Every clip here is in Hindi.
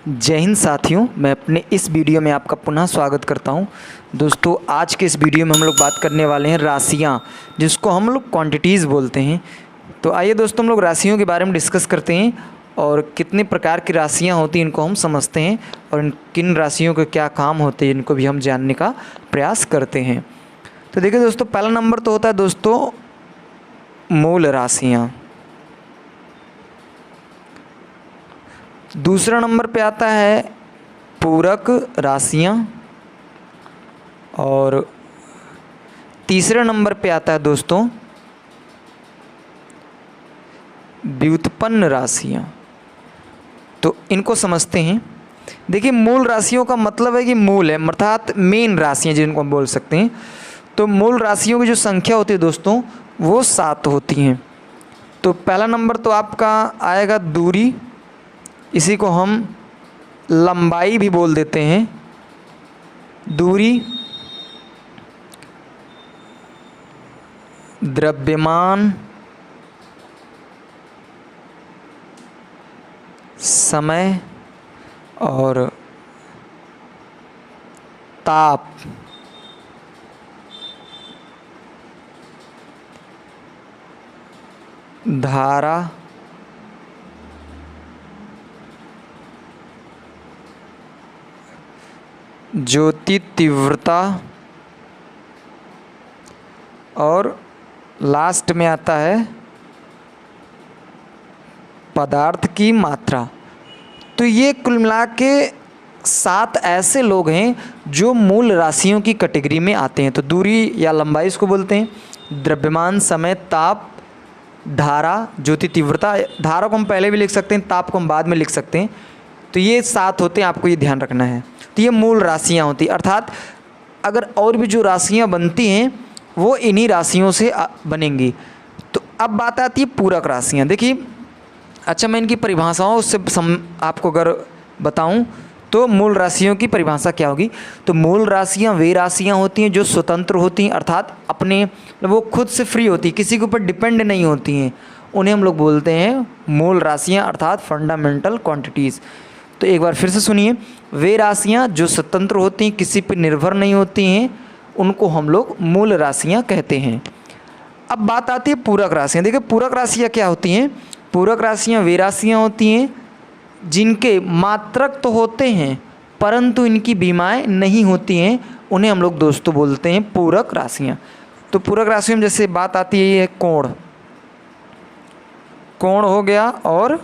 जय हिंद साथियों, मैं अपने इस वीडियो में आपका पुनः स्वागत करता हूं। दोस्तों, आज के इस वीडियो में हम लोग बात करने वाले हैं राशियां, जिसको हम लोग क्वांटिटीज़ बोलते हैं। तो आइए दोस्तों, हम लोग राशियों के बारे में डिस्कस करते हैं और कितने प्रकार की राशियां होती हैं इनको हम समझते हैं और किन राशियों के क्या काम होते हैं इनको भी हम जानने का प्रयास करते हैं। तो देखिए दोस्तों, पहला नंबर तो होता है दोस्तों मूल राशियाँ। दूसरा नंबर पे आता है पूरक राशियाँ और तीसरे नंबर पे आता है दोस्तों व्युत्पन्न राशियाँ। तो इनको समझते हैं। देखिए, मूल राशियों का मतलब है कि मूल है, अर्थात मेन राशियाँ जिनको हम बोल सकते हैं। तो मूल राशियों की जो संख्या होती है दोस्तों वो 7 होती हैं। तो पहला नंबर तो आपका आएगा दूरी, इसी को हम लंबाई भी बोल देते हैं। दूरी, द्रव्यमान, समय और ताप। धारा, ज्योति तीव्रता और लास्ट में आता है पदार्थ की मात्रा। तो ये कुल मिला के 7 ऐसे लोग हैं जो मूल राशियों की कैटेगरी में आते हैं। तो दूरी या लंबाई इसको बोलते हैं, द्रव्यमान, समय, ताप, धारा, ज्योति तीव्रता। धारा को हम पहले भी लिख सकते हैं, ताप को हम बाद में लिख सकते हैं। तो ये 7 होते हैं, आपको ये ध्यान रखना है। तो ये मूल राशियाँ होती हैं, अर्थात अगर और भी जो राशियाँ बनती हैं वो इन्हीं राशियों से बनेंगी। तो अब बात आती है पूरक राशियाँ। देखिए, अच्छा, मैं इनकी परिभाषाओं से आपको अगर बताऊं तो मूल राशियों की परिभाषा क्या होगी। तो मूल राशियाँ वे राशियाँ होती हैं जो स्वतंत्र होती हैं, अर्थात अपने वो खुद से फ्री होती हैं, किसी के ऊपर डिपेंड नहीं होती हैं। उन्हें हम लोग बोलते हैं मूल राशियाँ, अर्थात फंडामेंटल क्वांटिटीज़। तो एक बार फिर से सुनिए, वे राशियाँ जो स्वतंत्र होती हैं, किसी पर निर्भर नहीं होती हैं, उनको हम लोग मूल राशियाँ कहते हैं। अब बात आती है पूरक राशियाँ। देखिए, पूरक राशियाँ क्या होती हैं। पूरक राशियाँ वे राशियाँ होती हैं जिनके मात्रक तो होते हैं परंतु इनकी बीमाएँ नहीं होती हैं, उन्हें हम लोग दोस्तों बोलते हैं पूरक राशियाँ। तो पूरक राशियों में जैसे बात आती है ये कोण, कोण हो गया, और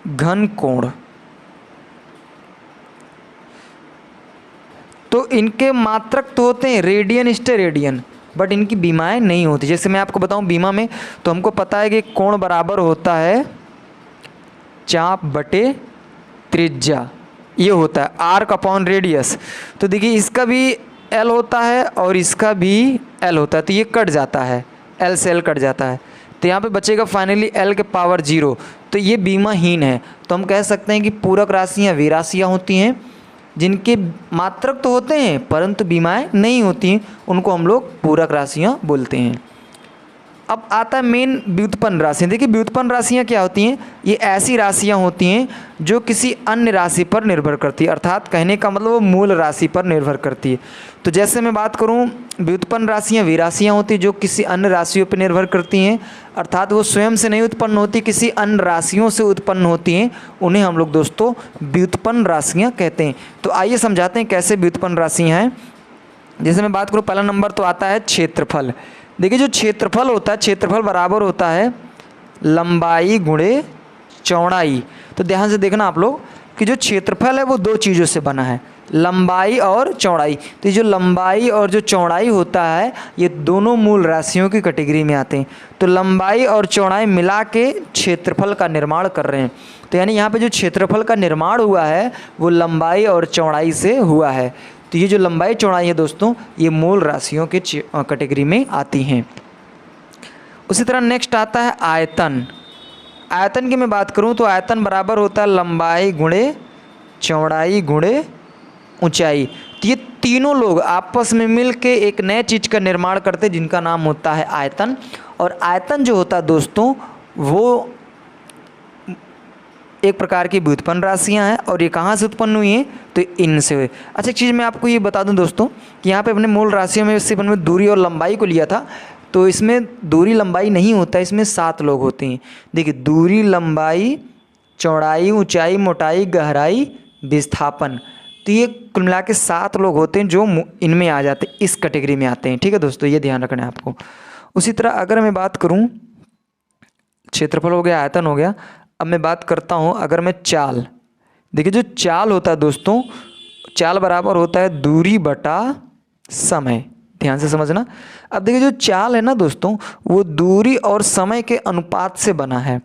घन कोण। तो इनके मात्रक तो होते हैं रेडियन, स्टेरेडियन, बट इनकी बीमाएँ नहीं होती। जैसे मैं आपको बताऊं बीमा में, तो हमको पता है कि कोण बराबर होता है चाप बटे त्रिज्या, ये होता है आर्क अपॉन रेडियस। तो देखिए, इसका भी एल होता है और इसका भी एल होता है, तो ये कट जाता है, एल से एल कट जाता है, तो यहाँ पे बचेगा फाइनली एल के पावर 0। तो ये बीमाहीन है। तो हम कह सकते हैं कि पूरक राशियाँ वे राशियाँ होती हैं जिनके मात्रक तो होते हैं परंतु बीमाएँ नहीं होती हैं, उनको हम लोग पूरक राशियाँ बोलते हैं। अब आता है मेन व्युत्पन्न राशियाँ। देखिए, व्युत्पन्न राशियाँ क्या होती हैं। ये ऐसी राशियाँ होती हैं जो किसी अन्य राशि पर निर्भर करती है, अर्थात कहने का मतलब वो मूल राशि पर निर्भर करती है। तो जैसे मैं बात करूँ, व्युत्पन्न राशियाँ वे राशियाँ होती हैं जो किसी अन्य राशियों पर निर्भर करती हैं, अर्थात वो स्वयं से नहीं उत्पन्न होती, किसी अन्य राशियों से उत्पन्न होती हैं। उन्हें हम लोग दोस्तों व्युत्पन्न राशियाँ कहते हैं। तो आइए समझाते हैं कैसे व्युत्पन्न राशियाँ हैं। जैसे मैं बात करूँ, पहला नंबर तो आता है क्षेत्रफल। देखिए, जो क्षेत्रफल होता है, क्षेत्रफल बराबर होता है लंबाई गुणे चौड़ाई। तो ध्यान से देखना आप लोग कि जो क्षेत्रफल है वो 2 चीज़ों से बना है, लंबाई और चौड़ाई। तो ये जो लंबाई और जो चौड़ाई होता है, ये दोनों मूल राशियों की कैटेगरी में आते हैं। तो लंबाई और चौड़ाई मिला के क्षेत्रफल का निर्माण कर रहे हैं। तो यानी यहाँ पे जो क्षेत्रफल का निर्माण हुआ है वो लंबाई और चौड़ाई से हुआ है। तो ये जो लंबाई चौड़ाई है दोस्तों, ये मूल राशियों के कैटेगरी में आती हैं। उसी तरह नेक्स्ट आता है आयतन। आयतन की मैं बात करूं तो आयतन बराबर होता है लंबाई गुणे चौड़ाई गुणे ऊंचाई। तो ये तीनों लोग आपस में मिल के एक नए चीज़ का निर्माण करते हैं जिनका नाम होता है आयतन। और आयतन जो होता है दोस्तों वो एक प्रकार की व्युत्पन्न राशियां हैं और ये कहाँ से उत्पन्न हुई हैं, तो इनसे हुए। अच्छा एक चीज़ मैं आपको ये बता दूं दोस्तों कि यहाँ पे अपने मूल राशियों में सिर्फ हमने दूरी और लंबाई को लिया था, तो इसमें दूरी लंबाई नहीं होता है, इसमें 7 लोग होते हैं। देखिए दूरी, लंबाई, चौड़ाई, ऊंचाई, मोटाई, गहराई, विस्थापन, तो ये कुल मिला के 7 लोग होते हैं जो इनमें आ जाते हैं, इस कैटेगरी में आते हैं। ठीक है दोस्तों, ये ध्यान रखना है आपको। उसी तरह अगर मैं बात करूँ, क्षेत्रफल हो गया, आयतन हो गया, अब मैं बात करता हूँ अगर मैं चाल। देखिए जो चाल होता है दोस्तों, चाल बराबर होता है दूरी बटा समय, ध्यान से समझना। अब देखिए जो चाल है ना दोस्तों, वो दूरी और समय के अनुपात से बना है।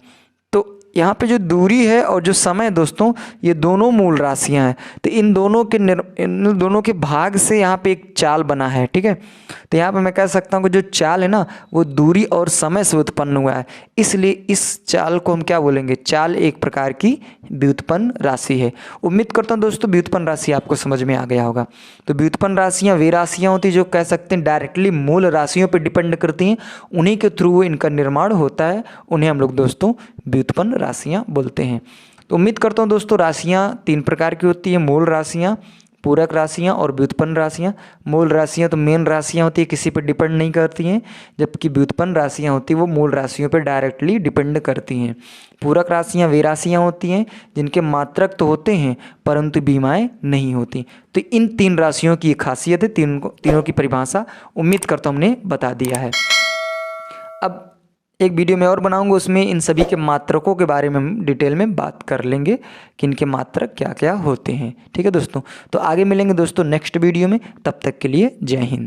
तो यहाँ पे जो दूरी है और जो समय दोस्तों, ये दोनों मूल राशियाँ हैं, तो इन दोनों के भाग से यहाँ पे एक चाल बना है। ठीक है, तो यहाँ पे मैं कह सकता हूँ कि जो चाल है ना, वो दूरी और समय से उत्पन्न हुआ है, इसलिए इस चाल को हम क्या बोलेंगे, चाल एक प्रकार की व्युत्पन्न राशि है। उम्मीद करता हूँ दोस्तों व्युत्पन्न राशि आपको समझ में आ गया होगा। तो व्युत्पन्न राशियाँ वे राशियाँ होती हैं जो कह सकते हैं डायरेक्टली मूल राशियों पर डिपेंड करती हैं, उन्हीं के थ्रू इनका निर्माण होता है, उन्हें हम लोग दोस्तों व्युत्पन्न राशियाँ बोलते हैं। तो उम्मीद करता हूँ दोस्तों राशियाँ 3 प्रकार की होती हैं, मूल राशियाँ, पूरक राशियाँ और व्युत्पन्न राशियाँ। मूल राशियाँ तो मेन राशियाँ होती है, किसी पर डिपेंड नहीं करती हैं, जबकि व्युत्पन्न राशियाँ होती हैं वो मूल राशियों पर डायरेक्टली डिपेंड करती हैं। पूरक राशियाँ वे राशियाँ होती हैं जिनके मात्रक तो होते हैं परंतु बीमाएँ नहीं होती। तो इन 3 राशियों की खासियत है, तीनों की परिभाषा उम्मीद करता हूँ हमने बता दिया है। अब एक वीडियो मैं और बनाऊंगा, उसमें इन सभी के मात्रकों के बारे में हम डिटेल में बात कर लेंगे कि इनके मात्रक क्या क्या होते हैं। ठीक है दोस्तों, तो आगे मिलेंगे दोस्तों नेक्स्ट वीडियो में, तब तक के लिए जय हिंद।